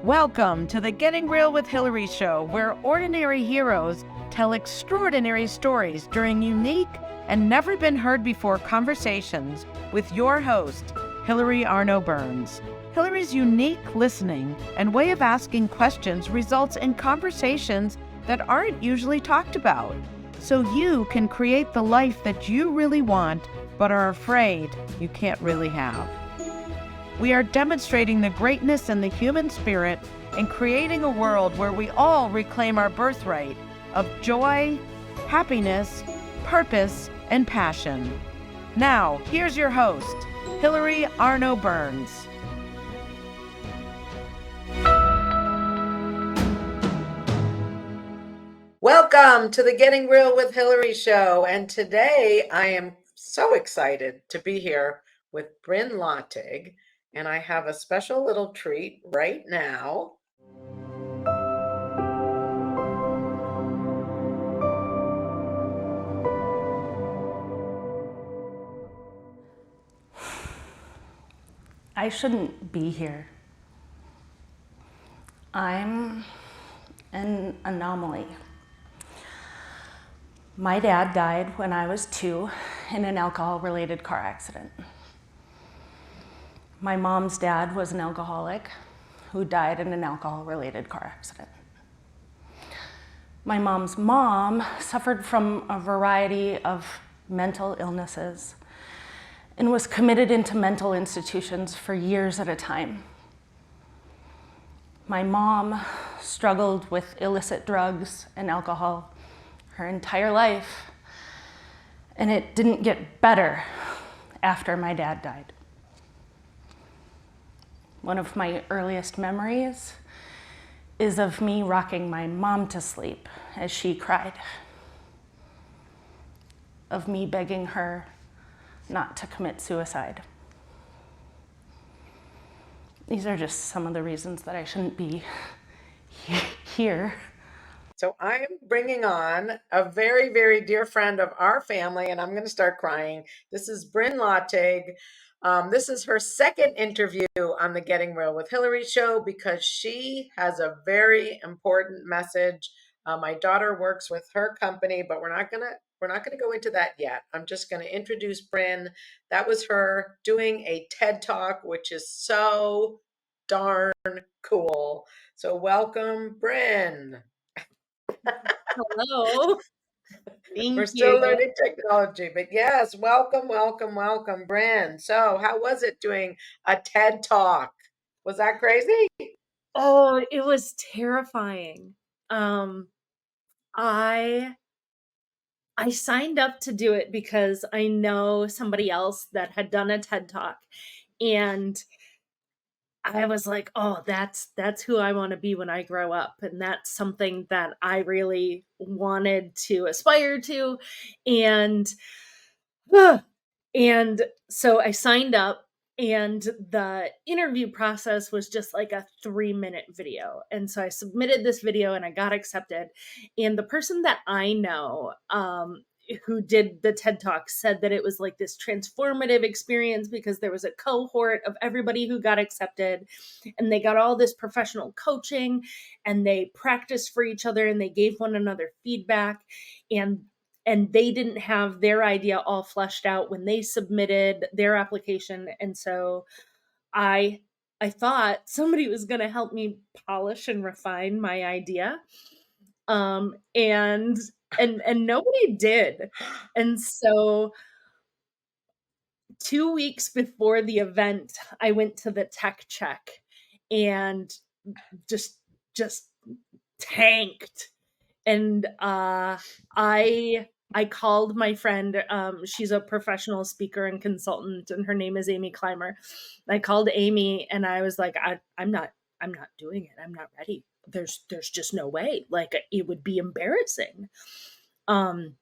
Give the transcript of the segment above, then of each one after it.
Welcome to the Getting Real with Hilary show, where ordinary heroes tell extraordinary stories during unique and never been heard before conversations with your host, Hilary Arno Burns. Hilary's unique listening and way of asking questions results in conversations that aren't usually talked about, so you can create the life that you really want but are afraid you can't really have. We are demonstrating the greatness in the human spirit and creating a world where we all reclaim our birthright of joy, happiness, purpose, and passion. Now, here's your host, Hilary Arno Burns. Welcome to the Getting Real with Hilary show. And today I am so excited to be here with Bryn Lottig. And I have a special little treat right now. I shouldn't be here. I'm an anomaly. My dad died when I was 2 in an alcohol-related car accident. My mom's dad was an alcoholic who died in an alcohol-related car accident. My mom's mom suffered from a variety of mental illnesses and was committed into mental institutions for years at a time. My mom struggled with illicit drugs and alcohol her entire life, and it didn't get better after my dad died. One of my earliest memories is of me rocking my mom to sleep as she cried, of me begging her not to commit suicide. These are just some of the reasons that I shouldn't be here. So I'm bringing on a very, very dear friend of our family, and I'm going to start crying. This is Bryn Lottig. This is her second interview on the Getting Real with Hilary show because she has a very important message. My daughter works with her company, but we're not gonna go into that yet. I'm just gonna introduce Bryn. That was her doing a TED Talk, which is so darn cool. So welcome, Bryn. Hello. We're still learning technology, but yes, welcome, Bryn. So, how was it doing a TED Talk? Was that crazy? Oh, it was terrifying. I signed up to do it because I know somebody else that had done a TED Talk, and I was like, "Oh, that's who I want to be when I grow up," and that's something that I really wanted to aspire to, and and so I signed up, and the interview process was just like a 3-minute video. And so I submitted this video and I got accepted. And the person that I know, who did the TED Talk, said that it was like this transformative experience because there was a cohort of everybody who got accepted, and they got all this professional coaching, and they practiced for each other, and they gave one another feedback, and they didn't have their idea all fleshed out when they submitted their application. And so I thought somebody was going to help me polish and refine my idea. And nobody did. And so 2 weeks before the event, I went to the tech check and just tanked. And I called my friend. She's a professional speaker and consultant, and her name is Amy Clymer. I called Amy and I was like, I'm not doing it. I'm not ready. There's just no way. Like, it would be embarrassing. And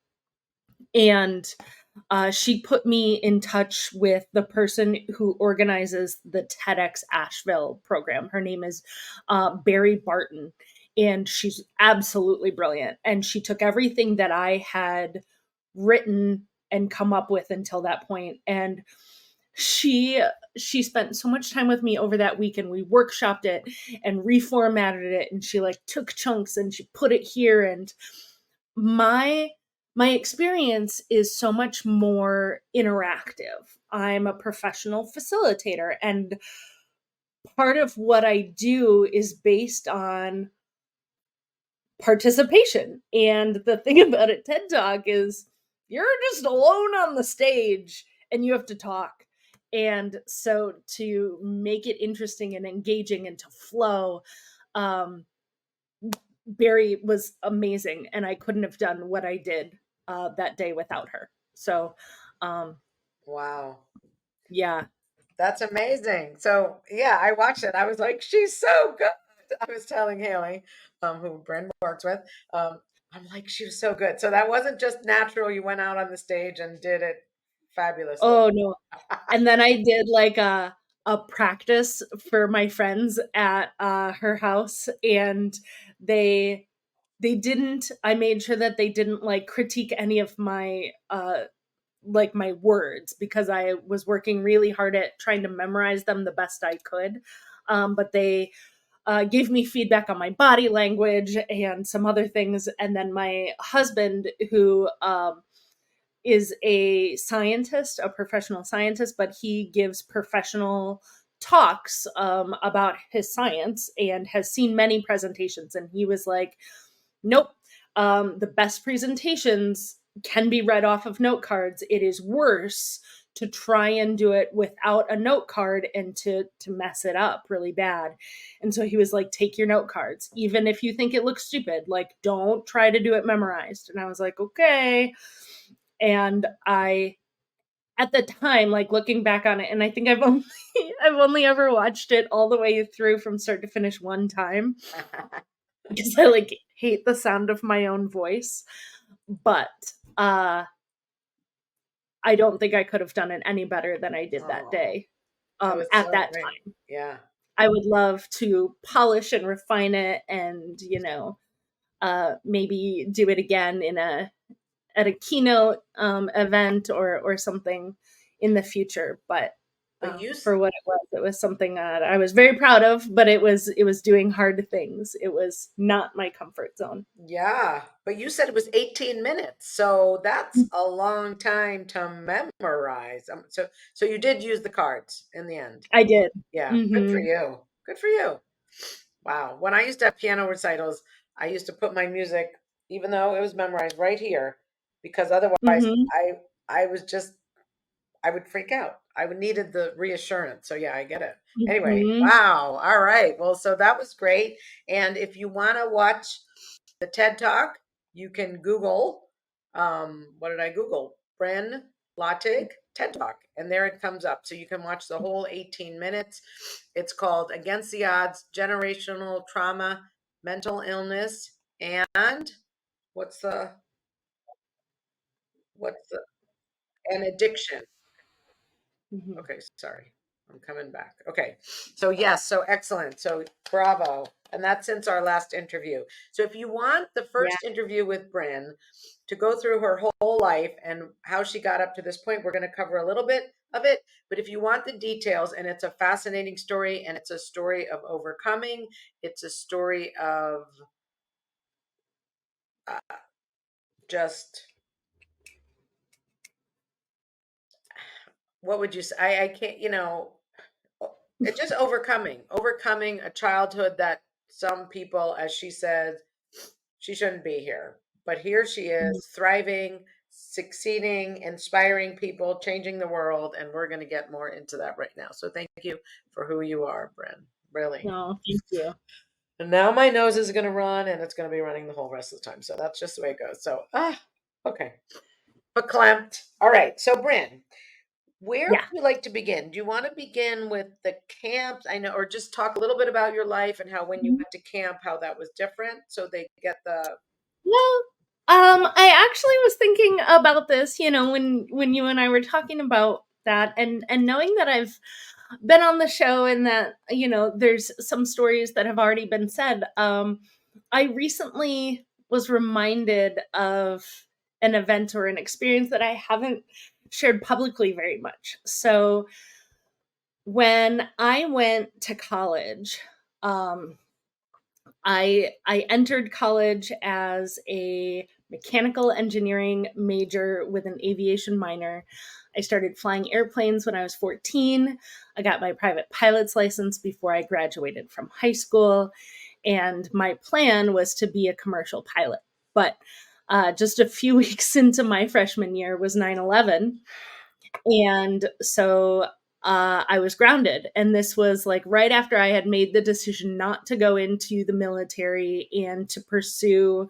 she put me in touch with the person who organizes the TEDx Asheville program. Her name is Barry Barton. And she's absolutely brilliant. And she took everything that I had written and come up with until that point, and she spent so much time with me over that week, and we workshopped it and reformatted it, and she like took chunks and she put it here. And my experience is so much more interactive. I'm a professional facilitator, and part of what I do is based on participation. And the thing about a TED Talk is you're just alone on the stage and you have to talk. And so to make it interesting and engaging and to flow, Barry was amazing, and I couldn't have done what I did that day without her. So, Wow. yeah. That's amazing. So yeah, I watched it. I was like, she's so good. I was telling Haley, who Bryn works with, I'm like, she was so good. So that wasn't just natural. You went out on the stage and did it fabulously. Oh no. And then I did like a practice for my friends at her house, and they didn't, I made sure that they didn't like critique any of my like my words, because I was working really hard at trying to memorize them the best I could. But they gave me feedback on my body language and some other things. And then my husband, who is a scientist, a professional scientist, but he gives professional talks about his science and has seen many presentations. And he was like, nope, the best presentations can be read off of note cards. It is worse to try and do it without a note card and to mess it up really bad. And so he was like, take your note cards, even if you think it looks stupid, like don't try to do it memorized. And I was like, okay. And I, at the time, like looking back on it, and I think I've only ever watched it all the way through from start to finish one time, because I like hate the sound of my own voice. But I don't think I could have done it any better than I did that day. was At so that great. time. Yeah. I would love to polish and refine it, and maybe do it again at a keynote event or something in the future. But for what it was something that I was very proud of, but it was doing hard things. It was not my comfort zone. Yeah, but you said it was 18 minutes, so that's a long time to memorize. So you did use the cards in the end. I did. Yeah, good for Mm-hmm. you. Good for you. Wow. When I used to have piano recitals, I used to put my music, even though it was memorized, right here, because otherwise Mm-hmm. I was just I would freak out. I would needed the reassurance. So yeah, I get it. Anyway, Mm-hmm. wow. All right. Well, so that was great. And if you want to watch the TED Talk, you can Google, what did I Google? Bryn Lottig TED Talk. And there it comes up. So you can watch the whole 18 minutes. It's called Against the Odds, Generational Trauma, Mental Illness, and what's the, what's the, and addiction. Mm-hmm. Okay, sorry. I'm coming back. Okay. So yes, so excellent. So bravo. And that's since our last interview. So if you want the Yeah. first interview with Bryn to go through her whole life and how she got up to this point, we're going to cover a little bit of it. But if you want the details, and it's a fascinating story, and it's a story of overcoming, it's a story of just, what would you say? I can't, it's just overcoming a childhood that some people, as she said, she shouldn't be here. But here she is, thriving, succeeding, inspiring people, changing the world. And we're going to get more into that right now. So thank you for who you are, Bryn. Really. No, thank you. And now my nose is going to run, and it's going to be running the whole rest of the time. So that's just the way it goes. So, okay. Verklempt. All right. So, Bryn, where Yeah. would you like to begin? Do you want to begin with the camps? I know, or just talk a little bit about your life and how when you went to camp, how that was different, so they get the. Well, I actually was thinking about this, when you and I were talking about that, and knowing that I've been on the show, and that, there's some stories that have already been said. I recently was reminded of an event or an experience that I haven't shared publicly very much. So when I went to college, I entered college as a mechanical engineering major with an aviation minor. I started flying airplanes when I was 14. I got my private pilot's license before I graduated from high school. And my plan was to be a commercial pilot. But just a few weeks into my freshman year was 9/11. And so I was grounded. And this was like right after I had made the decision not to go into the military and to pursue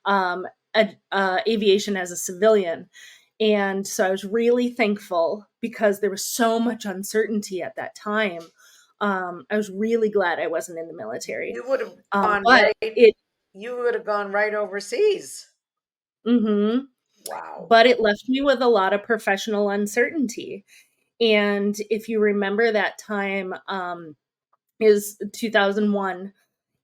aviation as a civilian. And so I was really thankful because there was so much uncertainty at that time. I was really glad I wasn't in the military. You would have gone But right. You would have gone right overseas. Mm-hmm. Wow. But it left me with a lot of professional uncertainty. And if you remember that time, is 2001,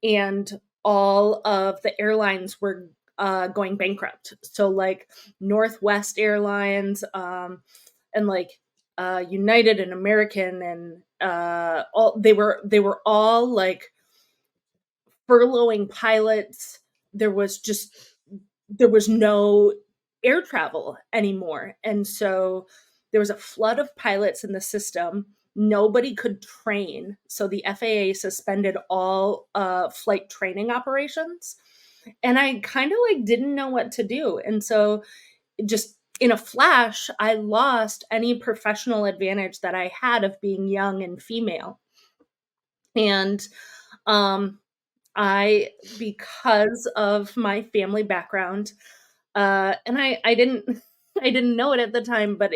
and all of the airlines were going bankrupt. So like Northwest Airlines, and like United and American, and all they were all like furloughing pilots. There was no air travel anymore. And so there was a flood of pilots in the system. Nobody could train. So the FAA suspended all flight training operations. And I kind of like didn't know what to do. And so just in a flash, I lost any professional advantage that I had of being young and female. And because of my family background, and I didn't I didn't know it at the time, but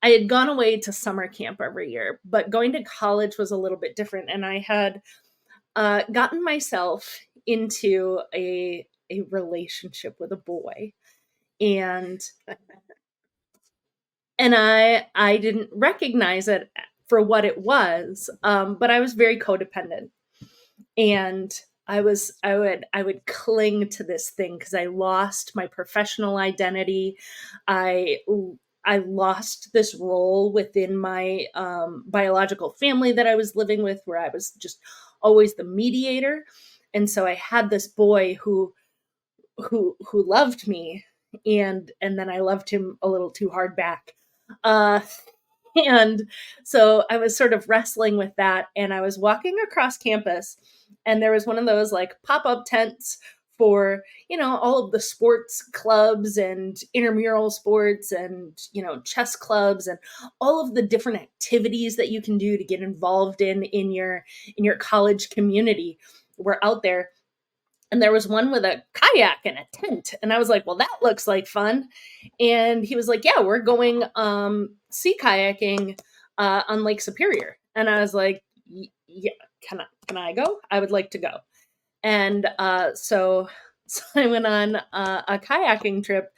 I had gone away to summer camp every year, but going to college was a little bit different, and I had gotten myself into a relationship with a boy, and I didn't recognize it for what it was, but I was very codependent. And I would cling to this thing because I lost my professional identity. I lost this role within my biological family that I was living with, where I was just always the mediator. And so I had this boy who loved me, and then I loved him a little too hard back. Uh, and so I was sort of wrestling with that, and I was walking across campus, and there was one of those like pop-up tents for, all of the sports clubs and intramural sports and, chess clubs and all of the different activities that you can do to get involved in your college community were out there. And there was one with a kayak and a tent. And I was like, well, that looks like fun. And he was like, yeah, we're going sea kayaking on Lake Superior. And I was like, yeah, can I go? I would like to go. And so I went on a kayaking trip,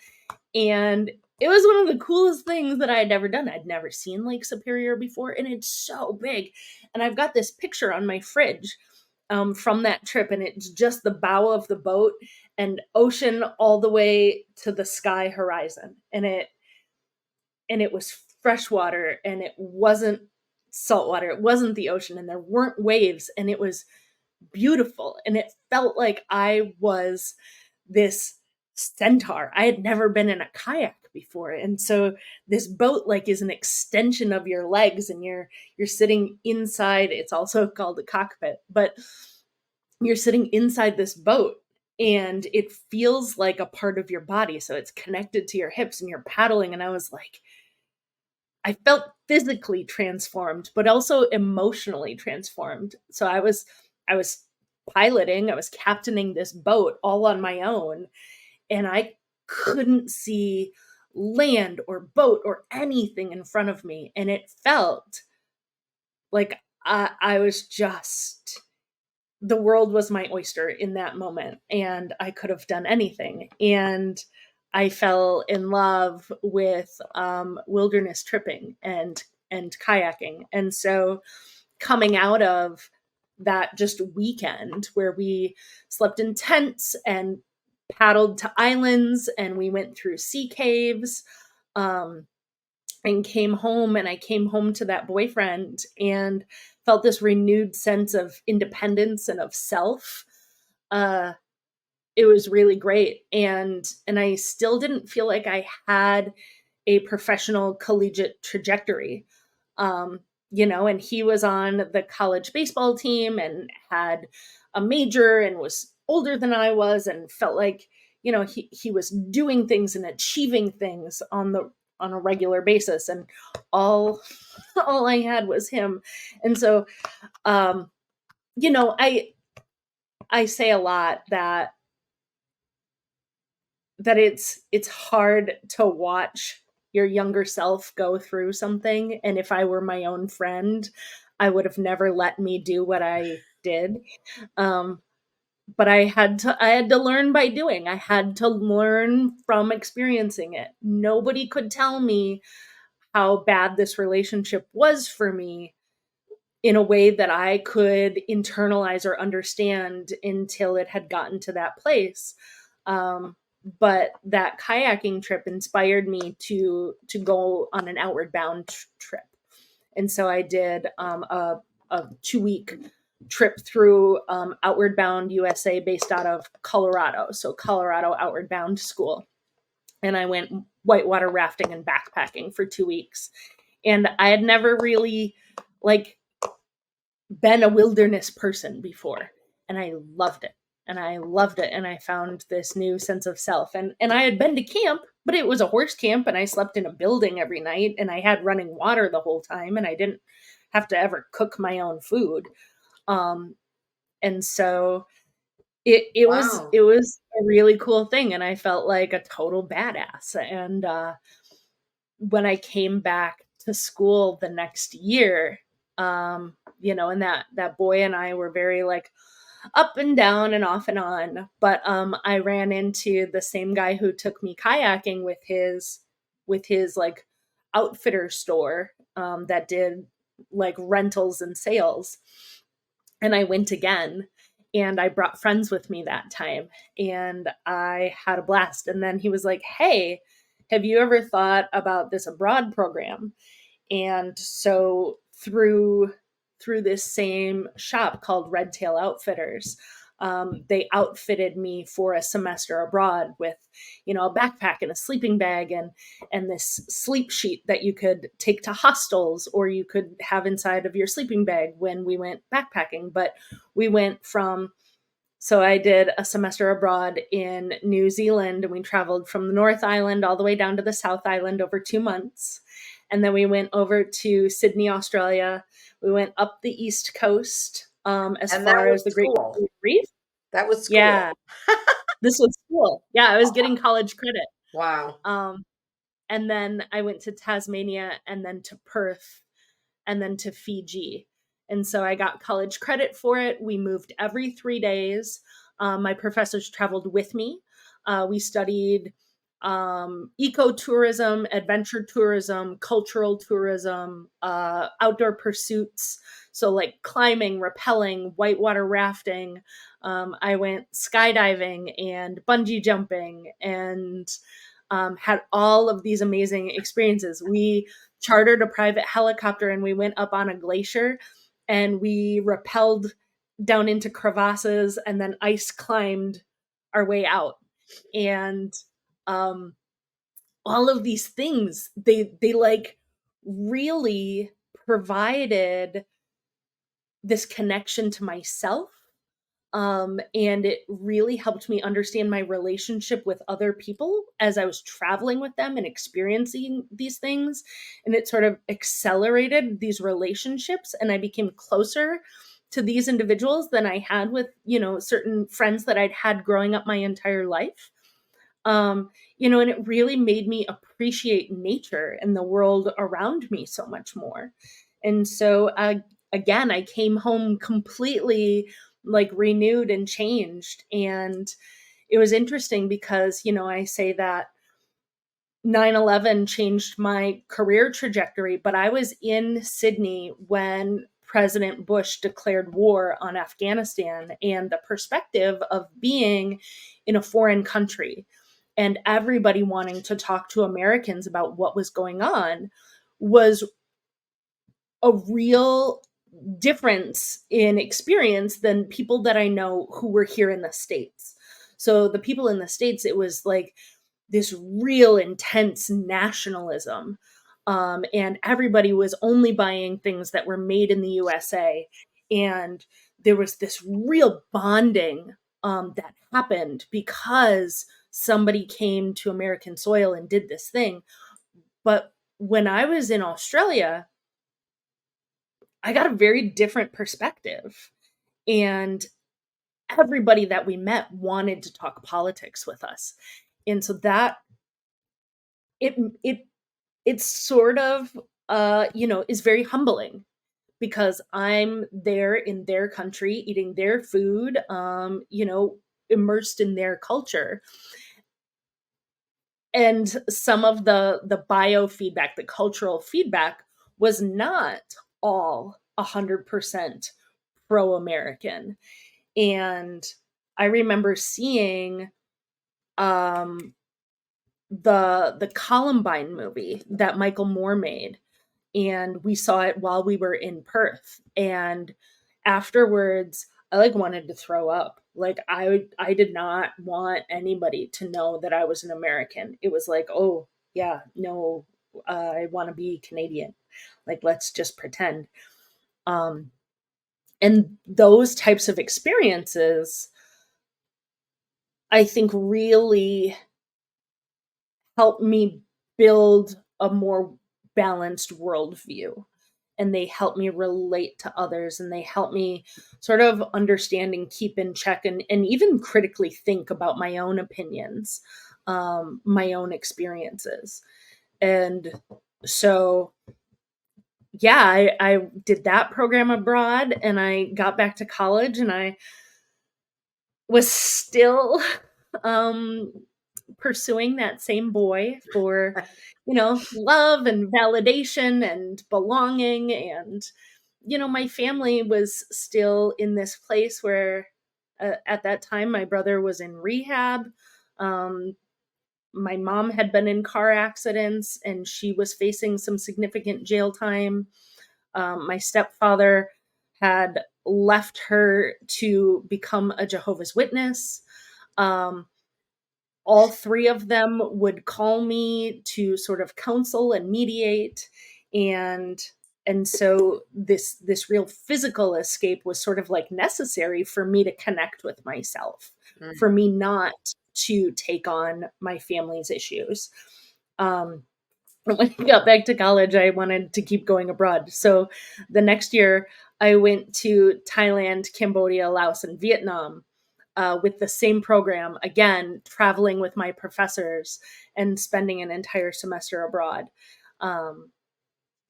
and it was one of the coolest things that I had ever done. I'd never seen Lake Superior before, and it's so big. And I've got this picture on my fridge from that trip, and it's just the bow of the boat and ocean all the way to the sky horizon. And it was fresh water, and it wasn't salt water. It wasn't the ocean, and there weren't waves, and it was beautiful. And it felt like I was this centaur. I had never been in a kayak before. And so this boat like is an extension of your legs, and you're sitting inside. It's also called a cockpit, but you're sitting inside this boat, and it feels like a part of your body. So it's connected to your hips, and you're paddling. And I was like, I felt physically transformed, but also emotionally transformed. So I was piloting, I was captaining this boat all on my own, and I couldn't see land or boat or anything in front of me. And it felt like I was just, the world was my oyster in that moment, and I could have done anything. And I fell in love with wilderness tripping and kayaking. And so coming out of that just weekend where we slept in tents and paddled to islands, and we went through sea caves, and came home, and I came home to that boyfriend and felt this renewed sense of independence and of self. It was really great. And I still didn't feel like I had a professional collegiate trajectory. And he was on the college baseball team and had a major and was older than I was, and felt like, he was doing things and achieving things on a regular basis, and all all I had was him. And so, um, I say a lot that it's hard to watch your younger self go through something, and if I were my own friend, I would have never let me do what I did. Um, but I had to learn by doing. I had to learn from experiencing it. Nobody could tell me how bad this relationship was for me in a way that I could internalize or understand until it had gotten to that place. But that kayaking trip inspired me to go on an outward bound trip, and so I did a 2-week trip through Outward Bound USA, based out of Colorado, so Colorado Outward Bound School, and I went whitewater rafting and backpacking for 2 weeks, and I had never really been a wilderness person before, and I loved it. And I found this new sense of self. And I had been to camp, but it was a horse camp, and I slept in a building every night, and I had running water the whole time, and I didn't have to ever cook my own food. And so it was Wow. a really cool thing, and I felt like a total badass. And when I came back to school the next year, and that boy and I were very up and down and off and on. But I ran into the same guy who took me kayaking with his outfitter store that did rentals and sales. And I went again, and I brought friends with me that time, and I had a blast. And then he was like, "Hey, have you ever thought about this abroad program?" And so through this same shop called Red Tail Outfitters, they outfitted me for a semester abroad with, a backpack and a sleeping bag and this sleep sheet that you could take to hostels, or you could have inside of your sleeping bag when we went backpacking. But we went so I did a semester abroad in New Zealand, and we traveled from the North Island all the way down to the South Island over 2 months. And then we went over to Sydney, Australia. We went up the East Coast, as And far that as was the Great school. Barrier Reef. That was school. Yeah, this was cool. Yeah, I was getting college credit. Wow. And then I went to Tasmania, and then to Perth, and then to Fiji. And so I got college credit for it. We moved every 3 days. My professors traveled with me. We studied ecotourism, adventure tourism, cultural tourism, outdoor pursuits. So climbing, rappelling, whitewater rafting. I went skydiving and bungee jumping, and had all of these amazing experiences. We chartered a private helicopter, and we went up on a glacier, and we rappelled down into crevasses, and then ice climbed our way out. And all of these things, they really provided this connection to myself. And it really helped me understand my relationship with other people as I was traveling with them and experiencing these things. And it sort of accelerated these relationships, and I became closer to these individuals than I had with, certain friends that I'd had growing up my entire life. And it really made me appreciate nature and the world around me so much more. And so, again, I came home completely renewed and changed. And it was interesting because, I say that 9/11 changed my career trajectory, but I was in Sydney when President Bush declared war on Afghanistan, and the perspective of being in a foreign country and everybody wanting to talk to Americans about what was going on was a real difference in experience than people that I know who were here in the States. So the people in the States, it was like this real intense nationalism. And everybody was only buying things that were made in the USA. And there was this real bonding that happened because somebody came to American soil and did this thing. But when I was in Australia, I got a very different perspective. And everybody that we met wanted to talk politics with us. And so that it it it's sort of is very humbling because I'm there in their country eating their food, immersed in their culture. And some of the biofeedback, the cultural feedback was not all 100% pro-American. And I remember seeing the Columbine movie that Michael Moore made, and we saw it while we were in Perth. And afterwards, I like wanted to throw up. Like I did not want anybody to know that I was an American. It was like, oh yeah, no, I want to be Canadian. Like let's just pretend. And those types of experiences, I think, really help me build a more balanced worldview. And they help me relate to others, and they help me sort of understand and keep in check and even critically think about my own opinions, my own experiences. And so, yeah, I did that program abroad, and I got back to college, and I was still pursuing that same boy for, love and validation and belonging. And, my family was still in this place where at that time my brother was in rehab. My mom had been in car accidents and she was facing some significant jail time. My stepfather had left her to become a Jehovah's Witness. All three of them would call me to sort of counsel and mediate. And so this real physical escape was sort of like necessary for me to connect with myself, for me not to take on my family's issues. When I got back to college, I wanted to keep going abroad. So the next year, I went to Thailand, Cambodia, Laos, and Vietnam with the same program, again, traveling with my professors and spending an entire semester abroad.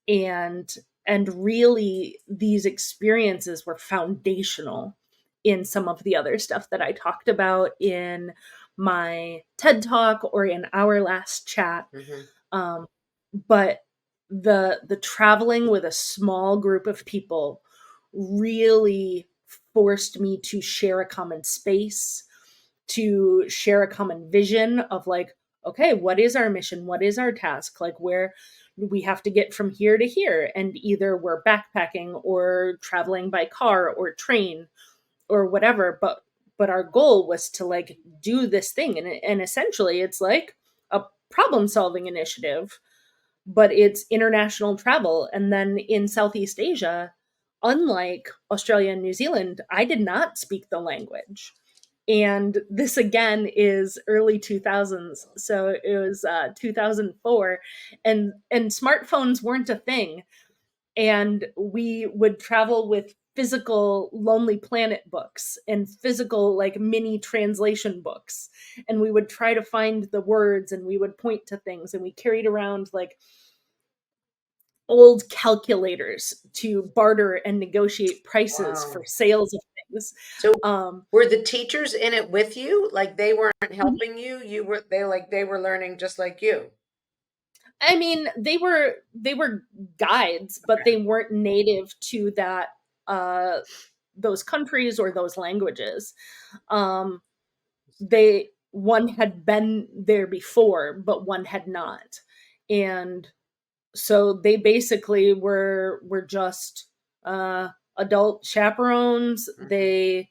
And really, these experiences were foundational in some of the other stuff that I talked about in my TED Talk or in our last chat. But the traveling with a small group of people really forced me to share a common space, to share a common vision of like, okay, what is our mission? What is our task? Like where we have to get from here to here. And either we're backpacking or traveling by car or train or whatever. But our goal was to like do this thing. And essentially it's like a problem solving initiative, but it's international travel. And then in Southeast Asia, unlike Australia and New Zealand, I did not speak the language. And this again is early 2000s. So it was 2004 and smartphones weren't a thing. And we would travel with physical Lonely Planet books and physical like mini translation books. And we would try to find the words and we would point to things, and we carried around like old calculators to barter and negotiate prices for sales of things. So were the teachers in it with you? Like they weren't helping you? They were learning just like you. I mean, they were guides, but they weren't native to that those countries or those languages. One had been there before, but one had not. And So they basically were just adult chaperones. Mhm. They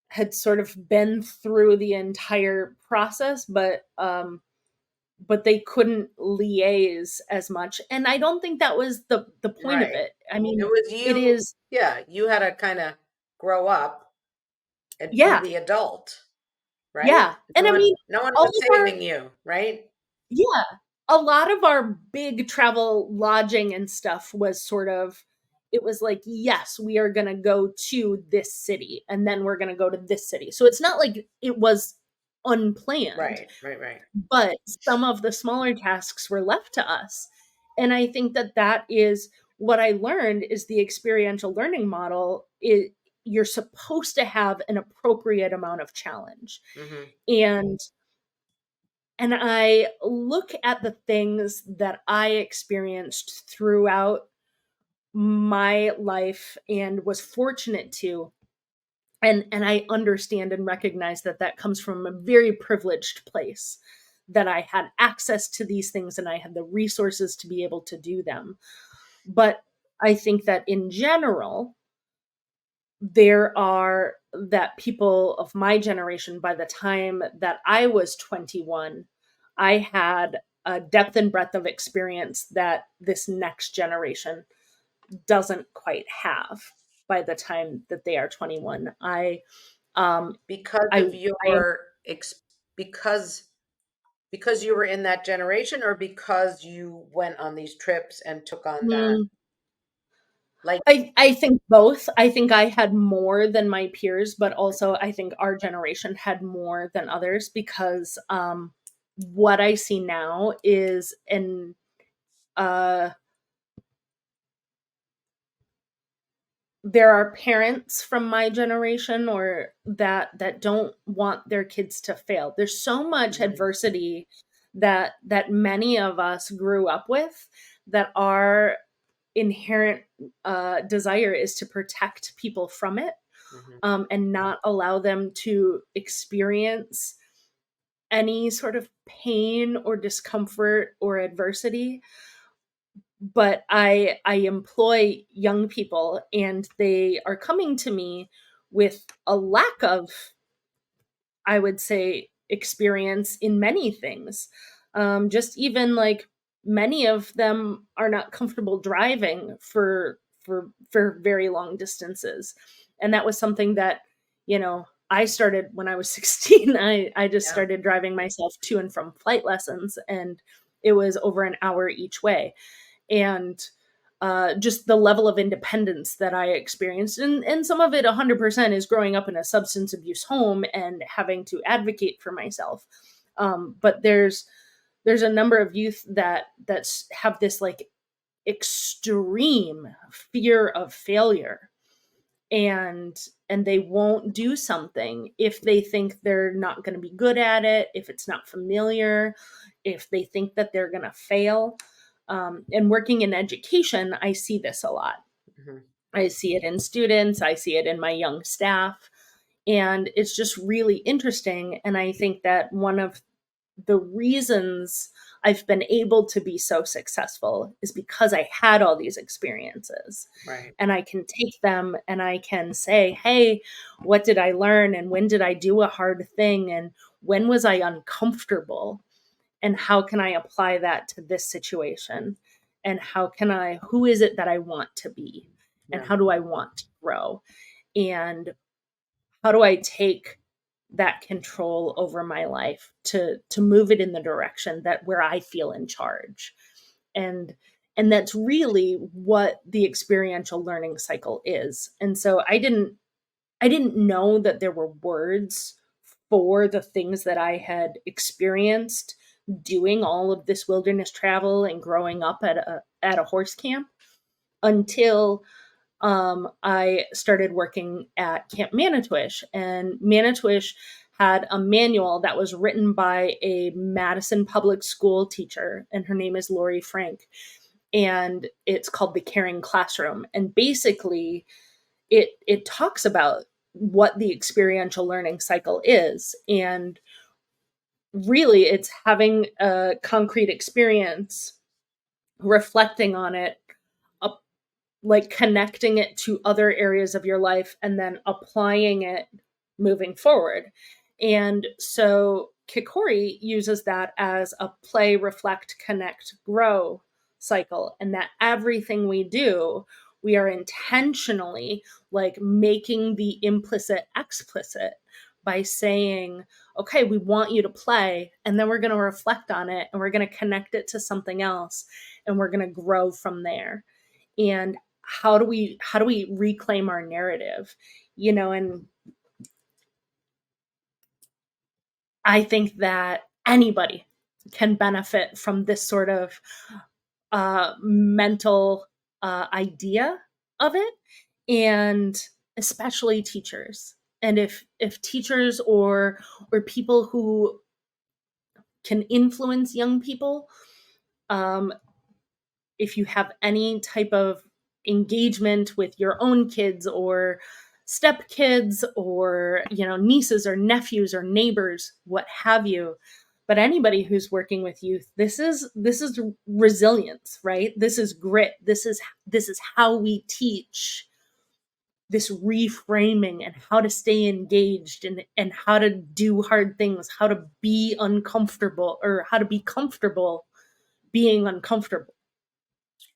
had sort of been through the entire process, but they couldn't liaise as much. And I don't think that was the point of Right. it. I It mean, was it you, is, yeah, you had to kind of grow up and be yeah, the adult, right? yeah. And I mean, No one all was of our, saving you, right? yeah, a lot of our big travel lodging and stuff was sort of, it was like, yes, we are going to go to this city and then we're going to go to this city. So it's not like it was unplanned, Right, right, right. but some of the smaller tasks were left to us. And I think that that is what I learned is the experiential learning model. You're supposed to have an appropriate amount of challenge. Hmm. And I look at the things that I experienced throughout my life and was fortunate to, and I understand and recognize that that comes from a very privileged place, that I had access to these things and I had the resources to be able to do them. But I think that in general, there are that people of my generation, by the time that I was 21, I had a depth and breadth of experience that this next generation doesn't quite have by the time that they are 21. Um Because I of your because you were in that generation, or because you went on these trips and took on that, mm, like, I think both. I think I had more than my peers, but also I think our generation had more than others because what I see now is an uh there are parents from my generation or that don't want their kids to fail. There's so much mhm, adversity that many of us grew up with, that our inherent desire is to protect people from it, mhm, and not allow them to experience any sort of pain or discomfort or adversity. But I employ young people and they are coming to me with a lack of, I would say, experience in many things. Just even like many of them are not comfortable driving for very long distances, and that was something that, I started when I was 16. I just yeah, started driving myself to and from flight lessons, and it was over an hour each way, and just the level of independence that I experienced. And some of it 100% is growing up in a substance abuse home and having to advocate for myself. But there's a number of youth that have this like extreme fear of failure, and they won't do something if they think they're not going to be good at it, if it's not familiar, if they think that they're going to fail. And working in education, I see this a lot. mhm, I see it in students, I see it in my young staff, and it's just really interesting. And I think that one of the reasons I've been able to be so successful is because I had all these experiences, right, and I can take them and I can say, hey, what did I learn? And when did I do a hard thing? And when was I uncomfortable? And how can I apply that to this situation? And who is it that I want to be? And yeah, how do I want to grow? And how do I take that control over my life to move it in the direction that where I feel in charge? And and that's really what the experiential learning cycle is. And so I didn't know that there were words for the things that I had experienced doing all of this wilderness travel and growing up at a horse camp, until I started working at Camp Manitowish. And Manitowish had a manual that was written by a Madison public school teacher, and her name is Lori Frank. And it's called The Caring Classroom. And basically, it talks about what the experiential learning cycle is. And really, it's having a concrete experience reflecting on it, like connecting it to other areas of your life, and then applying it moving forward. And so Kikori uses that as a play, reflect, connect, grow cycle, and that everything we do, we are intentionally like making the implicit explicit by saying, okay, we want you to play, and then we're going to reflect on it, and we're going to connect it to something else, and we're going to grow from there. And how do we reclaim our narrative, and I think that anybody can benefit from this sort of mental idea of it, and especially teachers. And if teachers or people who can influence young people, um, if you have any type of engagement with your own kids or stepkids or nieces or nephews or neighbors, what have you, but anybody who's working with youth, this is resilience, right? This is grit. This is how we teach this reframing, and how to stay engaged, and how to do hard things, how to be uncomfortable, or how to be comfortable being uncomfortable.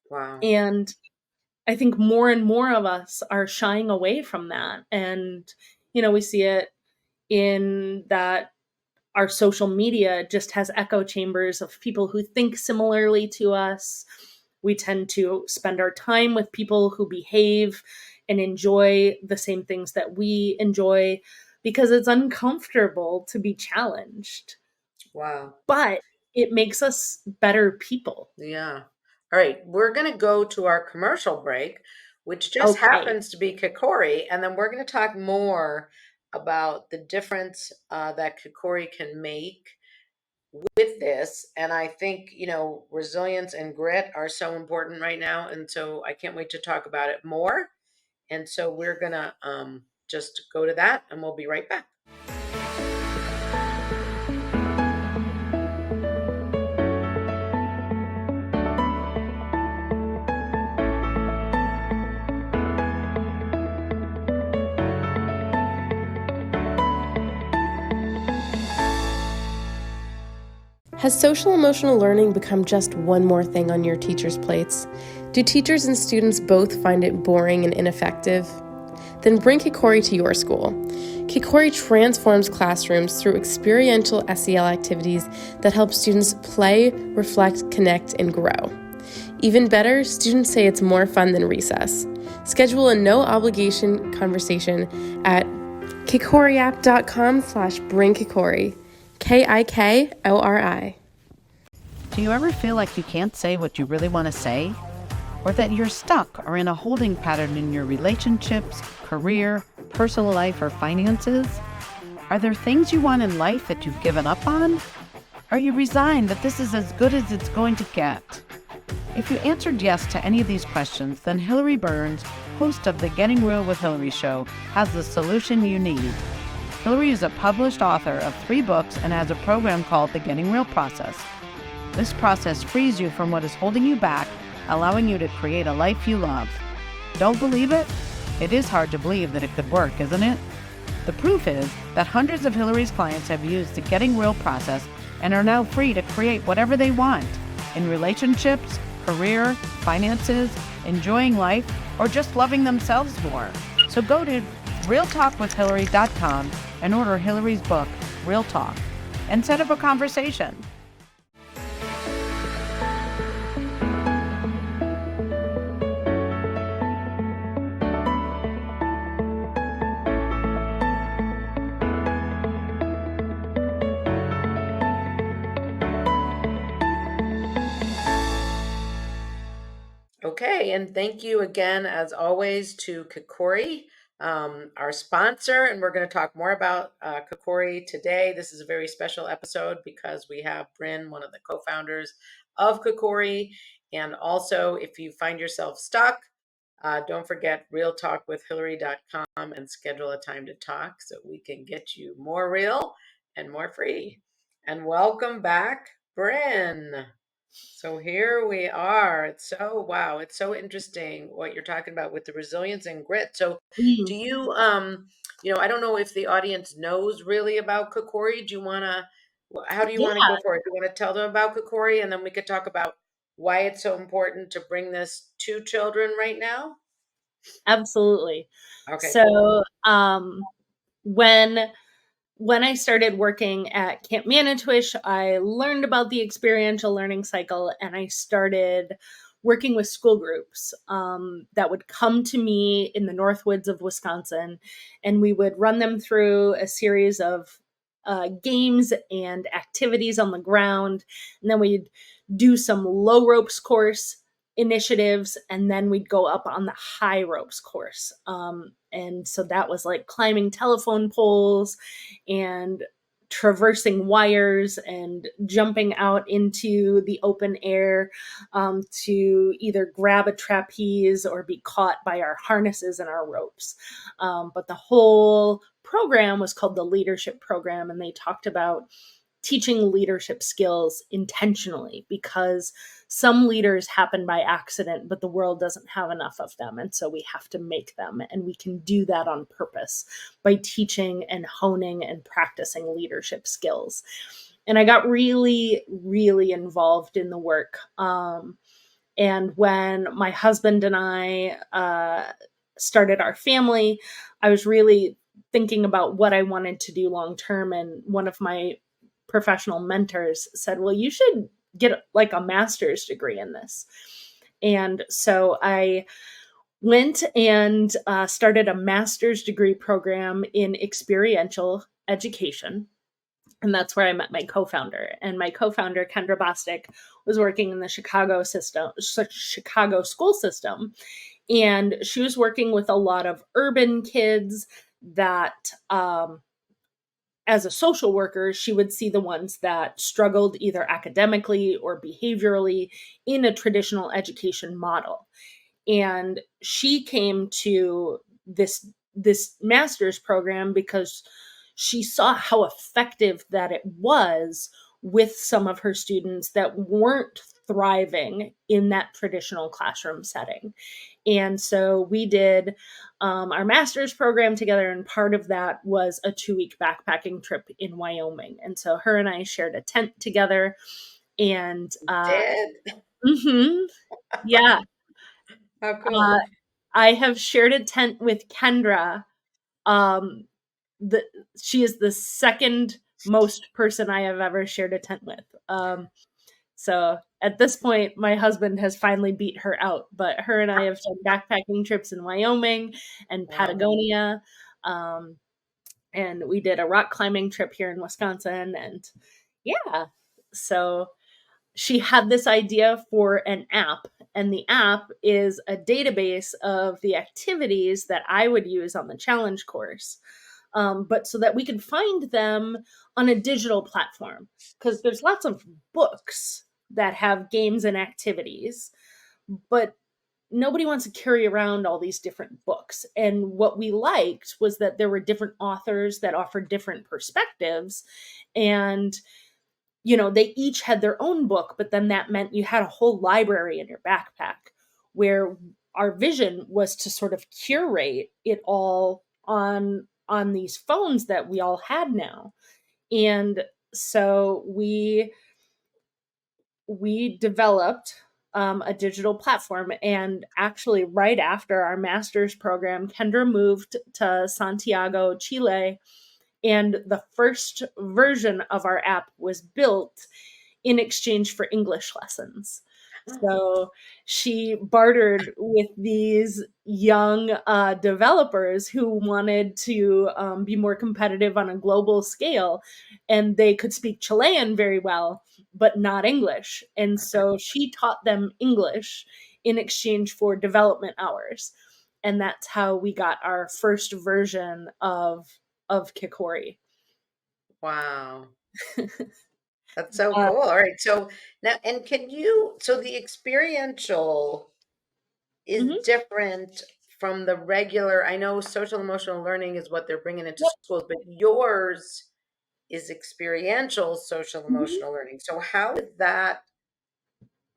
Wow. And I think more and more of us are shying away from that. And, we see it in that our social media just has echo chambers of people who think similarly to us. We tend to spend our time with people who behave and enjoy the same things that we enjoy, because it's uncomfortable to be challenged. Wow. But it makes us better people. Yeah. All right. We're going to go to our commercial break, which just Okay. happens to be Kikori. And then we're going to talk more about the difference that Kikori can make with this. And I think, resilience and grit are so important right now. And so I can't wait to talk about it more. And so we're going to just go to that, and we'll be right back. Has social-emotional learning become just one more thing on your teachers' plates? Do teachers and students both find it boring and ineffective? Then bring Kikori to your school. Kikori transforms classrooms through experiential SEL activities that help students play, reflect, connect, and grow. Even better, students say it's more fun than recess. Schedule a no-obligation conversation at kikoriapp.com/bringkikori. Kikori. Do you ever feel like you can't say what you really want to say? Or that you're stuck or in a holding pattern in your relationships, career, personal life, or finances? Are there things you want in life that you've given up on? Are you resigned that this is as good as it's going to get? If you answered yes to any of these questions, then Hilary Burns, host of the Getting Real with Hilary show, has the solution you need. Hilary is a published author of 3 books and has a program called the Getting Real process. This process frees you from what is holding you back, allowing you to create a life you love. Don't believe it? It is hard to believe that it could work, isn't it? The proof is that hundreds of Hilary's clients have used the Getting Real process and are now free to create whatever they want in relationships, career, finances, enjoying life, or just loving themselves more. So go to realtalkwithhilary.com and order Hilary's book, Real Talk, and set up a conversation. Okay, and thank you again, as always, to Kikori, our sponsor. And we're going to talk more about Kikori today. This is a very special episode because we have Bryn, one of the co-founders of Kikori. And also, if you find yourself stuck, don't forget realtalkwithhilary.com and schedule a time to talk so we can get you more real and more free. And welcome back, Bryn. So here we are. It's so wow, it's so interesting what you're talking about with the resilience and grit. So do Mm. you I don't know if the audience knows really about Kokori. Do you wanna how do you want to Yeah, go for it? Do you want to tell them about Kokori and then we could talk about why it's so important to bring this to children right now? absolutely. Okay, cool. So, when I started working at Camp Manitowish, I learned about the experiential learning cycle, and I started working with school groups that would come to me in the Northwoods of Wisconsin, and we would run them through a series of games and activities on the ground, and then we'd do some low ropes course initiatives, and then we'd go up on the high ropes course. And so that was like climbing telephone poles and traversing wires and jumping out into the open air to either grab a trapeze or be caught by our harnesses and our ropes. But the whole program was called the leadership program, and they talked about teaching leadership skills intentionally because some leaders happen by accident, but the world doesn't have enough of them. And so we have to make them. And we can do that on purpose by teaching and honing and practicing leadership skills. And I got really, really involved in the work. And when my husband and I started our family, I was really thinking about what I wanted to do long term. And one of my professional mentors said, well, you should get like a master's degree in this. And so I went and started a master's degree program in experiential education. And that's where I met my co-founder. And my co-founder, Kendra Bostick, was working in the Chicago school system. And she was working with a lot of urban kids that as a social worker, she would see the ones that struggled either academically or behaviorally in a traditional education model. And she came to this master's program because she saw how effective that it was with some of her students that weren't thriving in that traditional classroom setting. And so we did our master's program together, and part of that was a 2-week backpacking trip in Wyoming. And so her and I shared a tent together, and Did? mhm, yeah, How uh, cool. I have shared a tent with Kendra. Um, the She is the second most person I have ever shared a tent with. So at this point, my husband has finally beat her out, but her and I have done backpacking trips in Wyoming and Wow. Patagonia. Um, and we did a rock climbing trip here in Wisconsin. And yeah, so she had this idea for an app, and the app is a database of the activities that I would use on the challenge course. But so that we could find them on a digital platform, because there's lots of books that have games and activities, but nobody wants to carry around all these different books. And what we liked was that there were different authors that offered different perspectives, and they each had their own book, but then that meant you had a whole library in your backpack, where our vision was to sort of curate it all on these phones that we all had now. And so we developed a digital platform. And actually, right after our master's program, Kendra moved to Santiago, Chile, and the first version of our app was built in exchange for English lessons. So she bartered with these young developers who wanted to be more competitive on a global scale, and they could speak Chilean very well, but not English. And so she taught them English in exchange for development hours. And that's how we got our first version of Kikori. Wow. That's so Uh, cool. All right. So now, and so the experiential is mhm. different from the regular, I know social emotional learning is what they're bringing into Yep. schools, but yours is experiential social Mhm. emotional learning. So how is that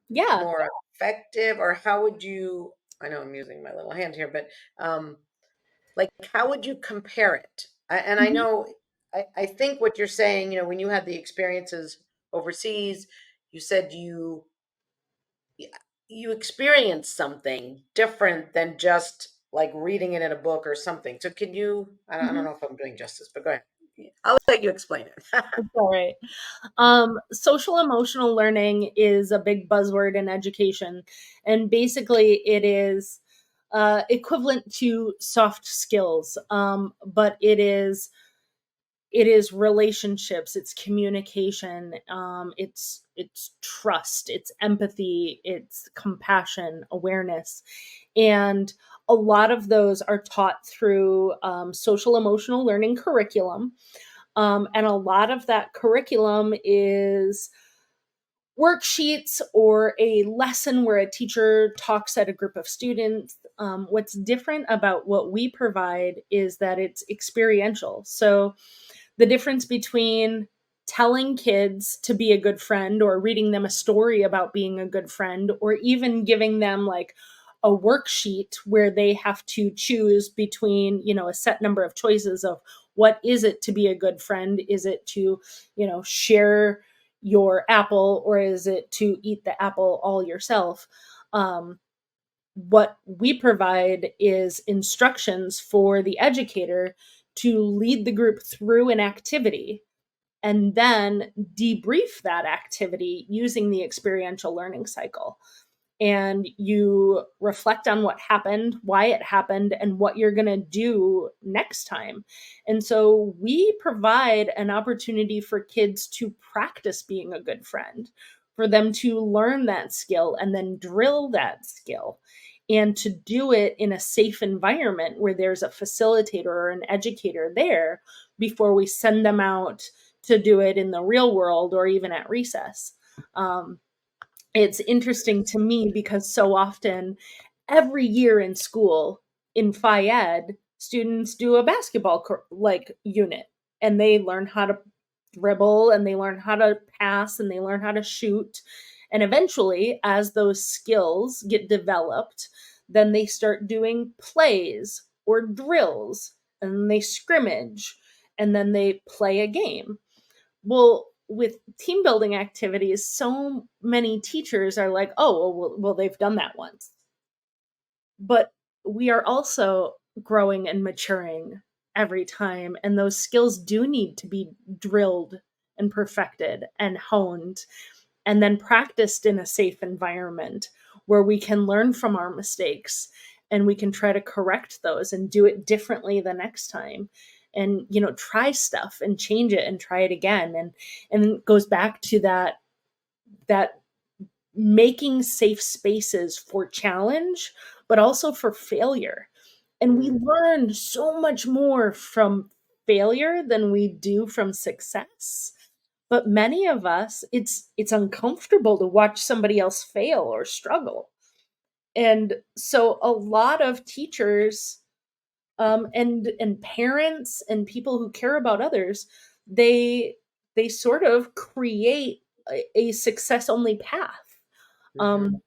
Yeah. more effective, or how would you, I know I'm using my little hand here, but like how would you compare it? And I Mhm. know, I think what you're saying, when you had the experiences overseas, you said you experienced something different than just like reading it in a book or something. So can you, I don't Mhm. know if I'm doing justice, but go ahead. I'll let you explain it. It's all right. Social emotional learning is a big buzzword in education, and basically it is equivalent to soft skills, but it is relationships, it's communication, it's trust, it's empathy, it's compassion, awareness, and a lot of those are taught through social emotional learning curriculum. And a lot of that curriculum is worksheets or a lesson where a teacher talks at a group of students. What's different about what we provide is that it's experiential. So the difference between telling kids to be a good friend or reading them a story about being a good friend or even giving them like a worksheet where they have to choose between, a set number of choices of what is it to be a good friend? Is it to, share your apple, or is it to eat the apple all yourself? Um, what we provide is instructions for the educator to lead the group through an activity and then debrief that activity using the experiential learning cycle. And you reflect on what happened, why it happened, and what you're going to do next time. And so we provide an opportunity for kids to practice being a good friend, for them to learn that skill and then drill that skill, and to do it in a safe environment where there's a facilitator or an educator there before we send them out to do it in the real world or even at recess. Um, it's interesting to me because so often every year in school in Phi Ed, students do a basketball like unit, and they learn how to dribble and they learn how to pass and they learn how to shoot. And eventually, as those skills get developed, then they start doing plays or drills, and they scrimmage, and then they play a game. Well, with team building activities, so many teachers are like, "Oh, well, they've done that once." But we are also growing and maturing every time, and those skills do need to be drilled and perfected and honed and then practiced in a safe environment where we can learn from our mistakes and we can try to correct those and do it differently the next time, and try stuff and change it and try it again. And it goes back to that making safe spaces for challenge but also for failure. And we Mm, learn so much more from failure than we do from success. But many of us, it's uncomfortable to watch somebody else fail or struggle. And so a lot of teachers, and parents and people who care about others, they sort of create a success only path. mhm. um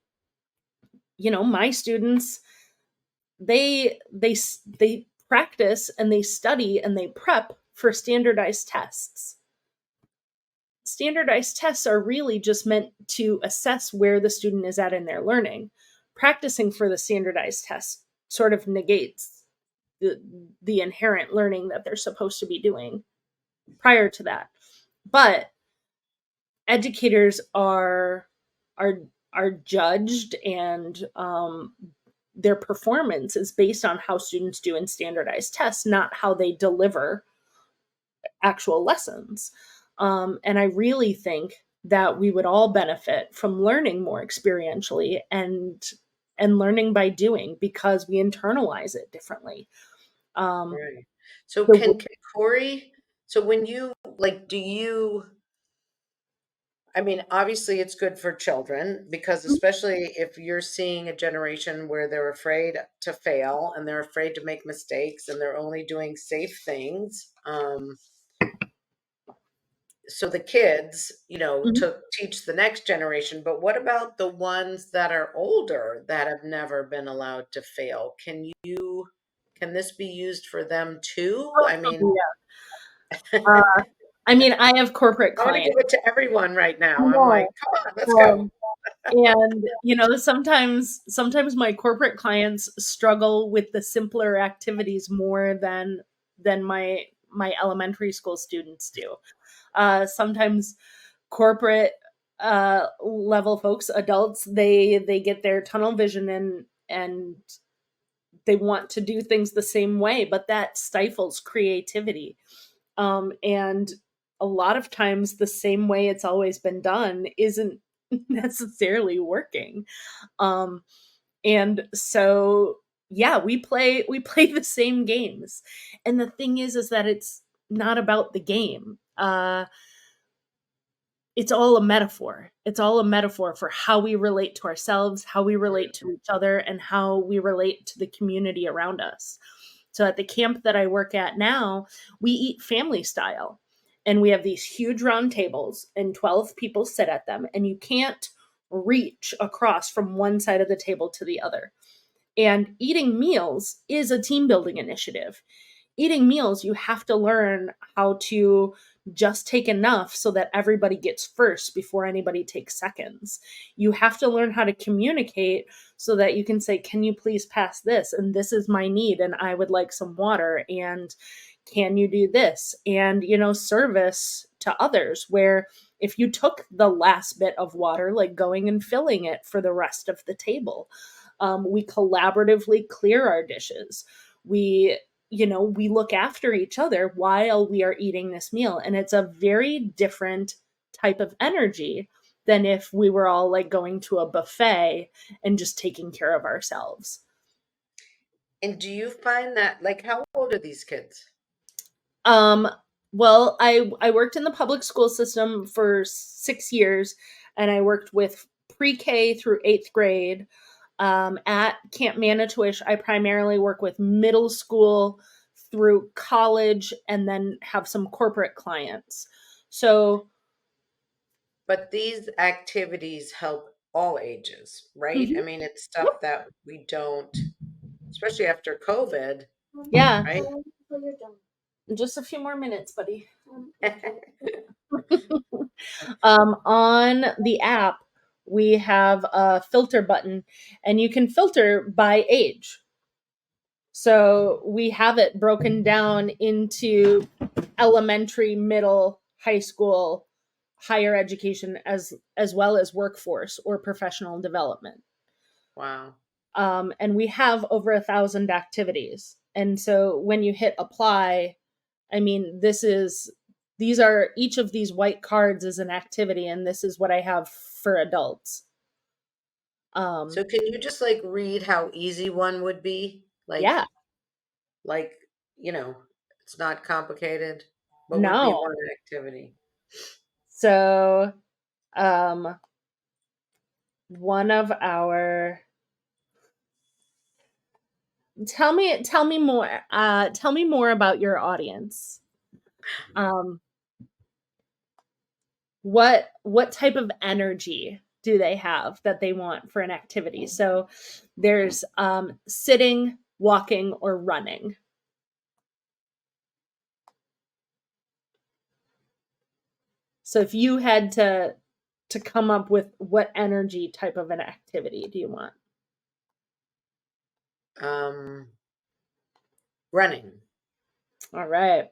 my students, they practice and they study and they prep for standardized tests. Standardized tests are really just meant to assess where the student is at in their learning. Practicing for the standardized test sort of negates the inherent learning that they're supposed to be doing prior to that. But educators are are judged, and their performance is based on how students do in standardized tests, not how they deliver actual lessons. And I really think that we would all benefit from learning more experientially and learning by doing because we internalize it differently. Um, Right. So the can Corey, so when you like, do you, I mean, obviously it's good for children because especially if you're seeing a generation where they're afraid to fail and they're afraid to make mistakes and they're only doing safe things. so the kids, Mhm. to teach the next generation, but what about the ones that are older that have never been allowed to fail? Can this be used for them too? I mean, Oh, yeah. I mean, I have corporate I want to clients. give it to everyone right I now. I'm like, know. come on, let's go. And sometimes my corporate clients struggle with the simpler activities more than my elementary school students do. Sometimes corporate level folks, adults, they get their tunnel vision and they want to do things the same way, but that stifles creativity. And a lot of times the same way it's always been done isn't necessarily working. Um, and so yeah, we play the same games. And the thing is that it's not about the game. It's all a metaphor. It's all a metaphor for how we relate to ourselves, how we relate to each other, and how we relate to the community around us. So at the camp that I work at now, we eat family style. And we have these huge round tables, and 12 people sit at them, and you can't reach across from one side of the table to the other. And eating meals is a team building initiative. Eating meals, you have to learn how to just take enough so that everybody gets first before anybody takes seconds. You have to learn how to communicate so that you can say, can you please pass this? And this is my need, and I would like some water. And can you do this? And, service to others, where if you took the last bit of water, like going and filling it for the rest of the table, we collaboratively clear our dishes. We look after each other while we are eating this meal. And it's a very different type of energy than if we were all like going to a buffet and just taking care of ourselves. And do you find that, like, how old are these kids? Um, well, I worked in the public school system for 6 years, and I worked with pre-K through 8th grade. At Camp Manitowish, I primarily work with middle school through college, and then have some corporate clients. So, But these activities help all ages, right? I mhm, mean, it's stuff that we don't, especially after COVID, yeah, right? just a few more minutes, buddy. On the app, we have a filter button, and you can filter by age. So we have it broken down into elementary, middle, high school, higher education, as well as workforce or professional development. Wow. And we have over 1,000 activities. And so when you hit apply, I mean, each of these white cards is an activity, and this is what I have for adults. So can you just like read how easy one would be? Yeah, Like, it's not complicated. What would be no. one activity? So, um, one of our tell me more about your audience. Um, what type of energy do they have that they want for an activity? So there's sitting, walking, or running. So if you had to come up with what energy type of an activity do you want? Um, Running. All right.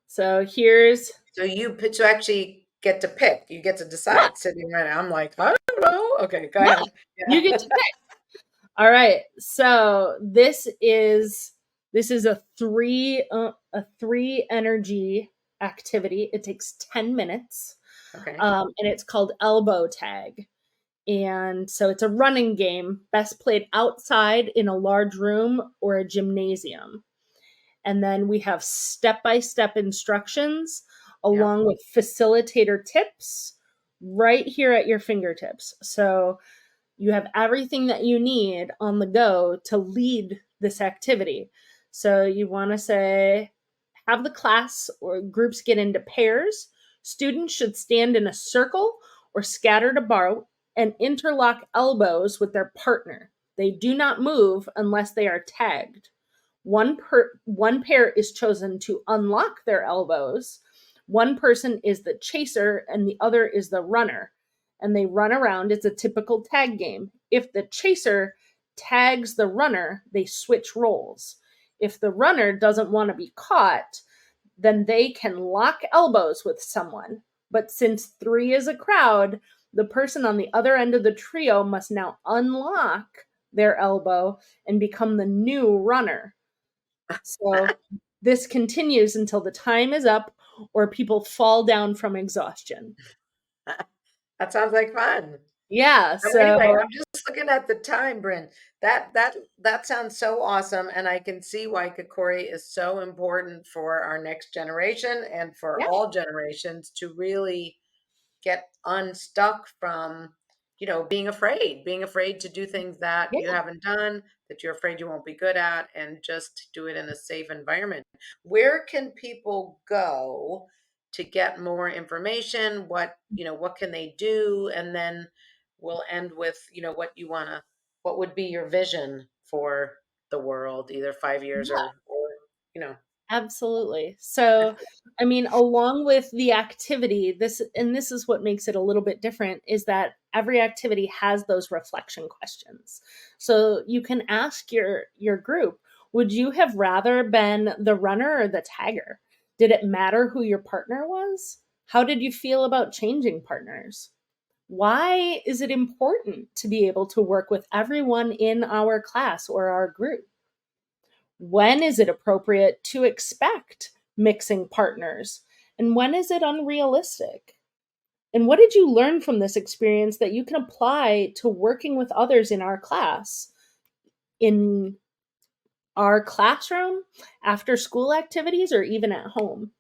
So here's So actually get to pick. You get to decide. Sitting running. I'm like, I don't know. Okay, go ahead. you Yeah. get to pick. All right. So this is a three energy activity. It takes 10 minutes. Okay. And it's called elbow tag. And so it's a running game, best played outside in a large room or a gymnasium. And then we have step-by-step instructions Yeah. along with facilitator tips right here at your fingertips. So you have everything that you need on the go to lead this activity. So you want to say, Have the class or groups get into pairs. Students should stand in a circle or scattered about and interlock elbows with their partner. They do not move unless they are tagged. One pair is chosen to unlock their elbows. One person is the chaser and the other is the runner. And they run around. It's a typical tag game. If the chaser tags the runner, they switch roles. If the runner doesn't want to be caught, then they can lock elbows with someone. But since 3 is a crowd, the person on the other end of the trio must now unlock their elbow and become the new runner. So this continues until the time is up or people fall down from exhaustion. That sounds like fun. Yeah, So so anyway, I'm just looking at the time, Bryn. That sounds so awesome, and I can see why Kikori is so important for our next generation and for yeah, all generations to really get unstuck from, being afraid to do things that you yeah. haven't done, that you're afraid you won't be good at, and just do it in a safe environment. Where can people go to get more information? What can they do? And then we'll end with, what would be your vision for the world, either 5 years or, you know, Absolutely. So, I mean, along with the activity, this is what makes it a little bit different is that every activity has those reflection questions. So, you can ask your group, would you have rather been the runner or the tagger? Did it matter who your partner was? How did you feel about changing partners? Why is it important to be able to work with everyone in our class or our group? When is it appropriate to expect mixing partners? And when is it unrealistic? And what did you learn from this experience that you can apply to working with others in our class, in our classroom, after school activities, or even at home?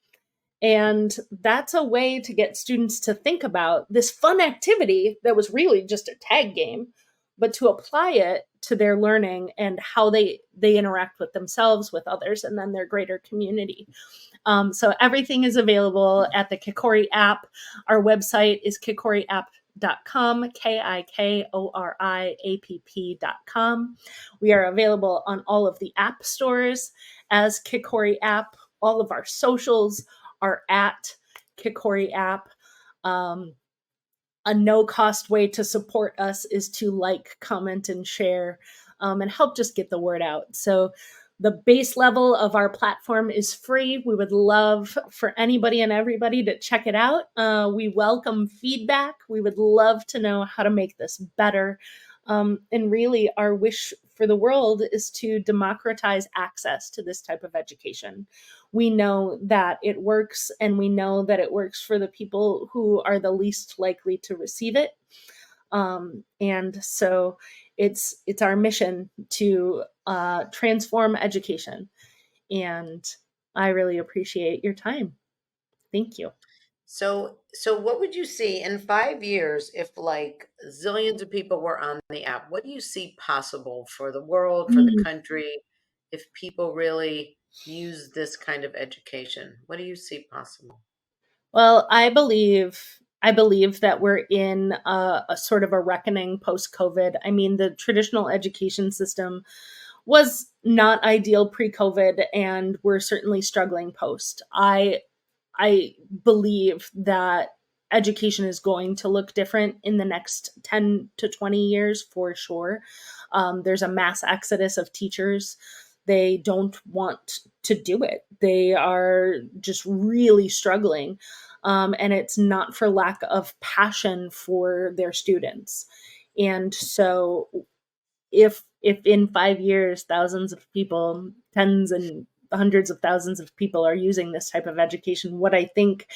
And that's a way to get students to think about this fun activity that was really just a tag game, but to apply it to their learning and how they interact with themselves, with others, and then their greater community. So everything is available at the Kikori app. Our website is kikoriapp.com, KIKORIAPP.com. We are available on all of the app stores as Kikori app. All of our socials are at Kikori app. A no-cost way to support us is to like, comment, and share, and help just get the word out. So the base level of our platform is free. We would love for anybody and everybody to check it out. We welcome feedback. We would love to know how to make this better. And really, our wish for the world is to democratize access to this type of education. We know that it works, and we know that it works for the people who are the least likely to receive it. And so it's our mission to transform education. And I really appreciate your time. Thank you. So what would you see in 5 years if like zillions of people were on the app? What do you see possible for the world, for the country, if people really use this kind of education? What do you see possible? Well, I believe that we're in a sort of a reckoning post-COVID. I mean, the traditional education system was not ideal pre-COVID, and we're certainly struggling post. I believe that education is going to look different in the next 10 to 20 years for sure. There's a mass exodus of teachers. They don't want to do it. They are just really struggling. And it's not for lack of passion for their students. And so if in 5 years, thousands of people, tens and hundreds of thousands of people are using this type of education, what I think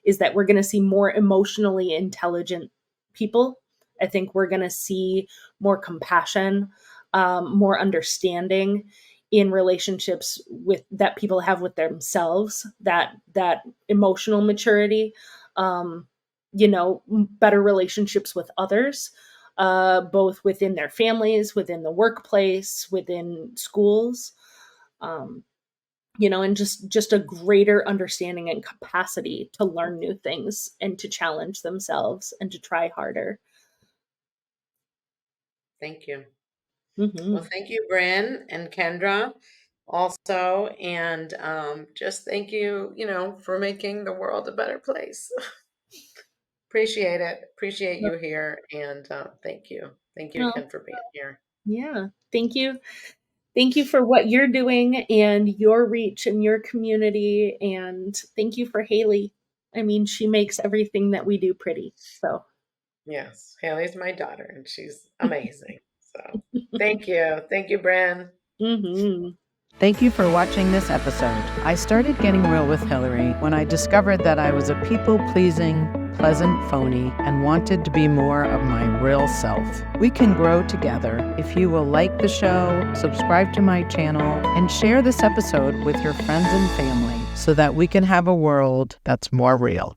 is that we're going to see more emotionally intelligent people. I think we're going to see more compassion, more understanding in relationships with that people have with themselves, that emotional maturity, better relationships with others, both within their families, within the workplace, within schools. and just a greater understanding and capacity to learn new things and to challenge themselves and to try harder. Thank you. Mm-hmm. Well, thank you, Bryn and Kendra also. And just thank you, for making the world a better place. Appreciate it. Appreciate you here. And thank you. Thank you again for being here. Yeah. Thank you. Thank you for what you're doing and your reach and your community. And thank you for Haley. I mean, she makes everything that we do pretty. So Yes, Haley's my daughter and she's amazing. So thank you. Thank you, Bryn. mm-hmm. Thank you for watching this episode. I started getting real with Hilary when I discovered that I was a people-pleasing, pleasant phony and wanted to be more of my real self. We can grow together if you will like the show, subscribe to my channel, and share this episode with your friends and family so that we can have a world that's more real.